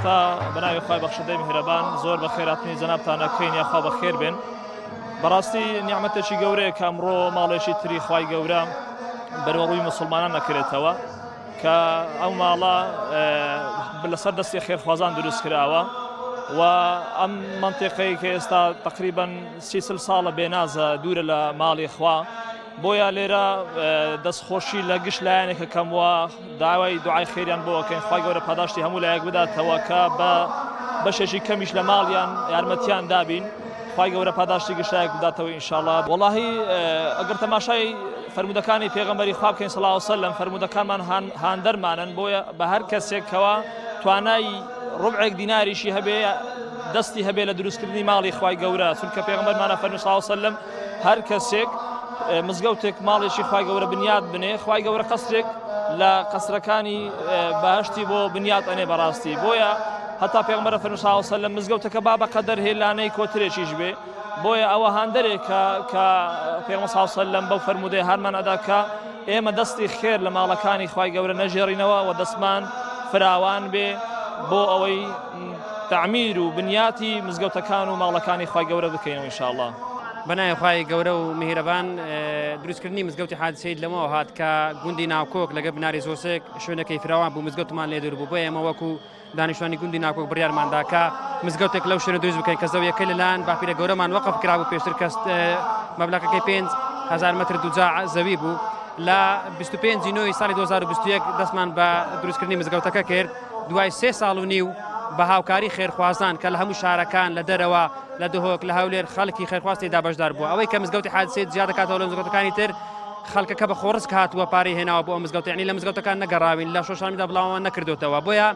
سەرەتا بەناوی خوای بەخشەدەی میهرەبان زۆر بە خێراتنی جەنابتانەکەین یاخوا بەخێر بێن. بەڕاستی نیعمەتێکی گەورەیە کە ئەمڕۆ ماڵێکی تری خوای گەورە بەروەڕووی موسڵمانان نەکرێتەوە کە ئەو ماڵە لەسەر دەستی خێرخوازان دروست کراوە و ئەم منتیقەی کە ئێستا تقریبا 30 ساڵە بێنازە دوورە لە ماڵی خوا بۆیە لێرە دەستخۆشی لە گشت لایەنێکە کەموە داوای دوعای خێریان بۆەکەین خوای گەورە پاداشتی هەموو لایەک بداتەوە کە بە بەشێکی کەمیش لە ماڵیان یارمەتیان دابین خوای گەورە پاداشتی گشتایەک بداتەوە ئینشاءڵڵا. وەڵاهی ئەگەر تەماشای فەرمودەکانی پێغەمبەری خوا بکەین صلی الله علیه و سلم فەرمودەکانمان هاندەرمانن بۆیە بە هەر کەسێکەوە توانای ڕوبعێک دیناریشی هەبێ دەستی هەبێ لە دروستکردنی ماڵی خوای گەورە چونکە پێغەمبەرمانە فەرمی صلی الله علیه و سلم هەر کەسێک مزگەوتێک ماڵێکی خوای گەورە بنیاد بنێ خوای گەورە قەسرێک لە قەسرەکانی بەهەشتی بۆ بنیاد ئەنێ بەڕاستی بۆیە هەتا پێغەمبەر فەرمی صلی الله علیه و سلم مزگەوتەکە با بەقەدەر هێلانەی کۆترێکیش بێ بۆیە ئەوە هاندەرێکە کە پێغەمبەر صلی الله علیه و سلم بەو فەرمودەی هەرمان ئەدا کە ئێمە دەستی خێر لە ماڵەکانی خوای گەورە نەژێڕینەوە و دەستمان فراوان بێ بۆ ئەوەی تعمیر و بنیاتی مزگەوتەکان و ماڵەکانی خوای گەورە بکەینەوە ئینشاءڵڵا. بەنای خوای گەورە و میهرەبان دروستکردنی مزگەوتی حادسەیت لەمەوە هات کە گوندی ناوکۆک لەگە بناری زۆسێک شوێنەکەی فراوان بوو مزگەوتمان لێ دوور بوو بۆ ئێمە وەکو دانیشتوانی گوندی ناوکۆک بڕیارماندا کە مزگەوتێک لەو شوێنە دروست بکەین کە زەویەکەی لەلایەن باپیرە گەورەمان وەقف کرابوو پێشتر کە مەبلەغەکەی 5,000 مەتر دووجا زەوی بوو لە 25 نۆی ساڵی 2021 دەستمان بە دروستکردنی مزگەوتەکە کرد دوای 3 ساڵ و نیو بە هاوکاری خێرخوازان کە لە هەموو شارەکان لە دەرەوە لە دهۆک لە هەولێر خەڵکی خێرخوازتێدا بەشدار بووە ئەوەی کە مزگەوتی حادسەیت زیاد دەکاتەوە لە مزگەوتەکانی تر خەڵکەکە بە خۆڕسک هاتووە پارەی هێناوە بۆ ئەو مزگەوت یعنی لە مزگەوتەکان نەگەڕاوین لە سۆشیال میدیا بڵاوان نەکردوتەوە بۆیە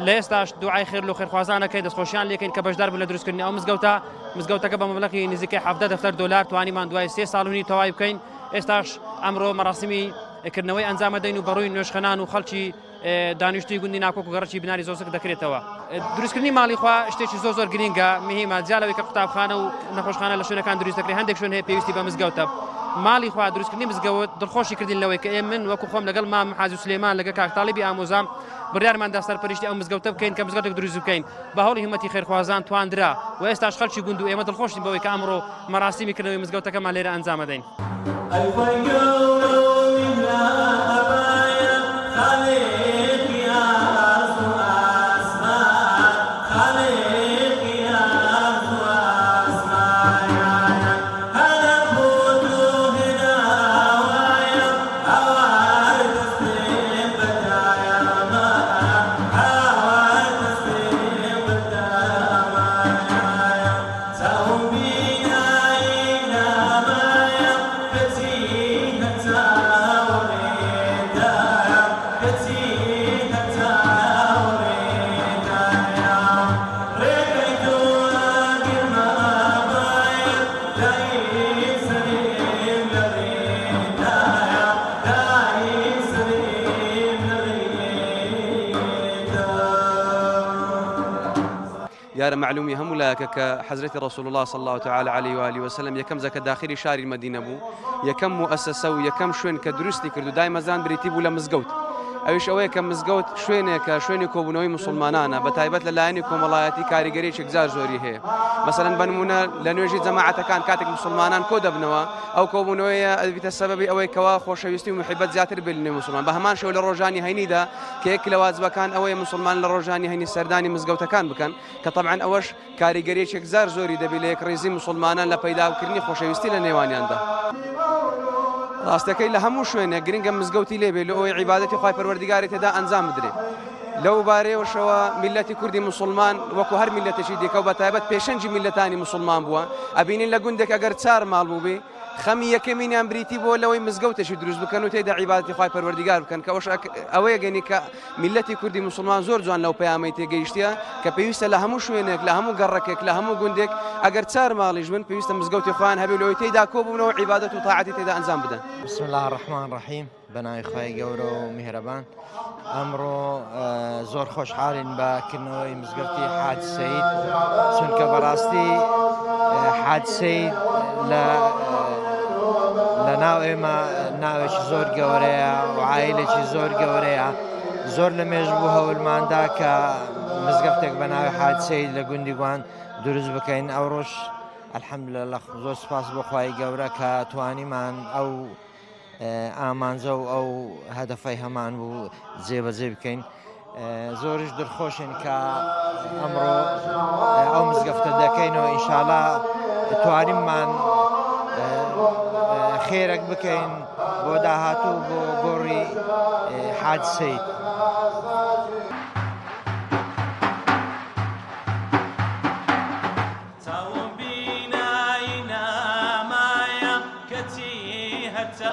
لە ئێستاش دوعای خێر و خێرخوازانەکەی دەستخۆشیان لێکەین کە بەشدار بوون لە دروستکردنی ئەو مزگەوتەکە بە مەبلەغی نزیکەی 70 دەفتەر دۆلار توانیمان دوای 3 ساڵ و نی تەواوی بکەین ئێستاش ئەمڕۆ مەراسمی کردنەوەی ئەنجامە دەین و بەڕووی نوێژخەنان و خەڵکی دانیشتوی گوندی ناوکۆک و گەڕەکی بناری زۆسک دەکرێتەوە. دروستکردنی ماڵی خوا شتێکی زۆر گرینگە مهمە جالەوەی کە قوتابخانە و نەخۆشخانە لە شوێنەکان دروست دەکرێت هەندێک شوێن هەیە پێویستی بە مزگەوتە ماڵی خوا دروستکردنی مزگەوت دڵخۆشی کردین لەوەی کە من وەکو خۆم لەگەڵ مام حاجی سلێمان لەگە کاک تاڵیبی ئامۆزام بڕیارماندا سەرپەرشتی ئەو مزگەوتە بکەین کە مزگەوتێک دروست بکەین بە هەوڵی هیمەتی خێرخوازان تواندرا و ئێستاش خەڵکی گوند و ئێمە دڵخۆشین بەوەی کە ئەمڕۆ مەراسیمی کردنەوەی مزگەوتەکەمان لێرە ئەنجام دەین. يا معلومي هم ولاك كحضرة رسول الله صلى الله تعالى عليه وآله وسلم يكم زكاة داخلي شاري المدينة بو يكم مؤسسة ويكم شوين كدروستي كردو دايما زان بريتيب ولا مزقوت أيش أوي كم مزقوت شوين كوبنوي مسلمانانا بتايبت للايني كوملاياتي كاريجري شجزار زوري هي مثلا بنمونا لنوجي جماعة كان كاتك مسلمانان كودا بنوا أو كوبنوي بيت السبب أوي كوا خوش يستوي محبت زياتر بالني مسلمان بهمان شو للرجاني هيني دا كيك لواز بكان أوي مسلمان للرجاني هيني سرداني مزقوت كان بكن كطبعا أوش كاريجري شجزار زوري دبليك ريزي مسلمانان لبيدا وكرني خوش يستي لنيواني عنده راستەکەی لە هەموو شوێنە گرنگە مزگەوتی لێبێ لە ئەوی عیبادەتی خوای پەروەردگاری تێدا ئەنجام بدرێت لەو بارەیەوەشەوە میلەتی کوردی مسلمان وەکو هەر میلەتێکی دیکە و بەتایبەت پێشەنجی میلەتانی مسلمان بووە ئەبینین لە گوندێک ئەگەر 4 ماڵ بوو بێ خەمی یەکەمینیان بریتی بۆ لەوەی مزگەوتێکی دروست بکەن و تێدا عیبادەتی خوای پەروەردگار بکەن کە ئەوەیە گەنی کە میلەتی کوردی مسلمان زۆر جوان لەو پەیامەی تێگەیشتیە کە پێویستە لە هەموو شوێنێک لە هەموو گەڕەکێک لە هەموو گوندێک ئەگەر 4 ماڵیش بن پێویستە مزگەوتی خۆیان هەبێ لەوەی تێدا کۆبوونەوە عیبادەت و تاعەتی تێدا ئەنجام بدەن. بسم الله الرحمن الرحیم بەناوی خوای گەورە و میهرەبان ئەمڕۆ زۆر خۆشحاڵین بەکردنەوەی مزگەوتی حاج سەید چونکە بەڕاستی حاج سەید لە ناو ئێمە ناوێکی زۆر گەورەیە و عایلێکی زۆر گەورەیە زۆر لە مێژ بوو هەوڵماندا کە مزگەفتێک بە ناوی حاج سەید لە گوندی گوان دروست بکەین. ئەوڕۆژ الحەمدولله زۆر سوپاس بۆ خوای گەورە کە توانیمان ئەو ئامانجە و ئەو هەدەفەی هەمان بوو جێبەجێ بکەین. زۆریش دڵخۆشین کە ئەمڕۆ ئەو مزگەفتە دەکەینەوە ئینشاڵڵا توانیمان خێرێک بکەین بۆ داهاتوو بۆ گۆڕی حاج سەید. بینایی نامایە کەچی هەتا